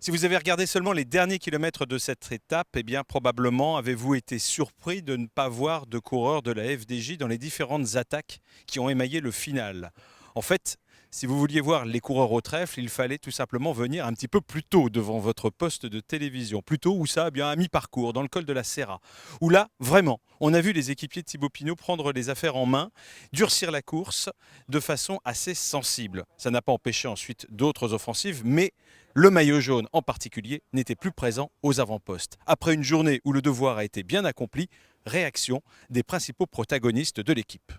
Si vous avez regardé seulement les derniers kilomètres de cette étape, eh bien probablement avez-vous été surpris de ne pas voir de coureurs de la FDJ dans les différentes attaques qui ont émaillé le final. En fait, si vous vouliez voir les coureurs au trèfle, il fallait tout simplement venir un petit peu plus tôt devant votre poste de télévision. Plus tôt où ça, eh bien à mi-parcours, dans le col de la Serra. Où là, vraiment, on a vu les équipiers de Thibaut Pinot prendre les affaires en main, durcir la course de façon assez sensible. Ça n'a pas empêché ensuite d'autres offensives, mais le maillot jaune en particulier n'était plus présent aux avant-postes. Après une journée où le devoir a été bien accompli, réaction des principaux protagonistes de l'équipe.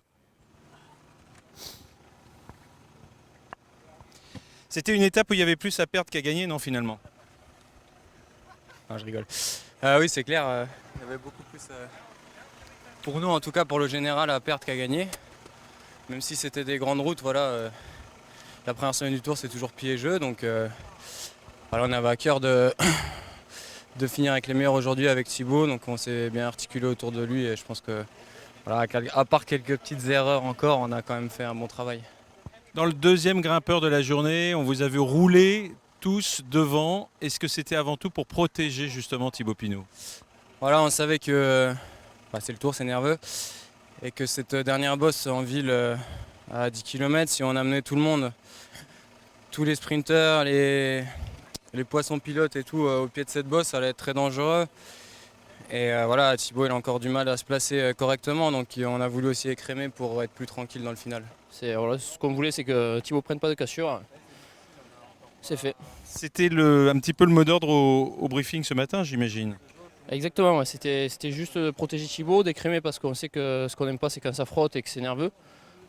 C'était une étape où il y avait plus à perdre qu'à gagner, non, finalement? Non, je rigole. Oui, c'est clair. Il y avait beaucoup plus, pour nous, en tout cas pour le général, à perdre qu'à gagner. Même si c'était des grandes routes, voilà, la première semaine du Tour, c'est toujours piégeux. Donc, voilà, on avait à cœur de finir avec les meilleurs aujourd'hui avec Thibaut. Donc, on s'est bien articulé autour de lui. Et je pense que, voilà, à part quelques petites erreurs encore, on a quand même fait un bon travail. Dans le deuxième grimpeur de la journée, on vous a vu rouler tous devant. Est-ce que c'était avant tout pour protéger justement Thibaut Pinot? Voilà, on savait que c'est le Tour, c'est nerveux. Et que cette dernière bosse en ville à 10 km, si on amenait tout le monde, tous les sprinteurs, les poissons pilotes et tout au pied de cette bosse, ça allait être très dangereux. Et voilà, Thibaut il a encore du mal à se placer correctement, donc on a voulu aussi écrémer pour être plus tranquille dans le final. Voilà, ce qu'on voulait, c'est que Thibaut prenne pas de cassure. C'est fait. C'était un petit peu le mot d'ordre au briefing ce matin, j'imagine. Exactement, ouais, c'était juste de protéger Thibaut, d'écrémer parce qu'on sait que ce qu'on n'aime pas, c'est quand ça frotte et que c'est nerveux.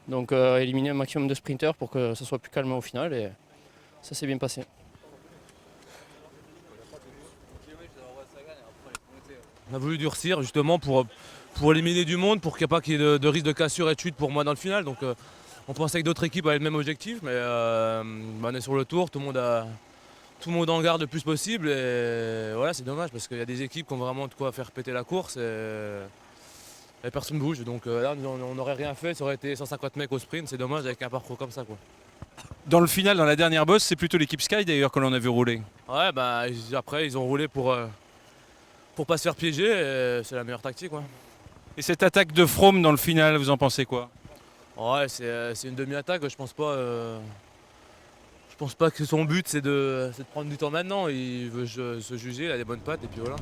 Donc éliminer un maximum de sprinters pour que ça soit plus calme au final et ça s'est bien passé. On a voulu durcir justement pour éliminer du monde, pour qu'il n'y ait pas qu'il y ait de risque de cassure et de chute pour moi dans le final. Donc on pensait que d'autres équipes avaient le même objectif, mais on est sur le tour, tout le monde en garde le plus possible. Et voilà, c'est dommage parce qu'il y a des équipes qui ont vraiment de quoi faire péter la course et personne ne bouge. Donc là, on n'aurait rien fait, ça aurait été 150 mecs au sprint, c'est dommage avec un parcours comme ça, quoi. Dans le final, dans la dernière bosse, c'est plutôt l'équipe Sky d'ailleurs que l'on a vu rouler. Ouais, après ils ont roulé pour pas se faire piéger, et c'est la meilleure tactique, ouais. Et cette attaque de Froome dans le final, vous en pensez quoi? Ouais, c'est une demi-attaque, je pense pas que son but c'est de prendre du temps maintenant, il veut se juger, il a des bonnes pattes et puis voilà.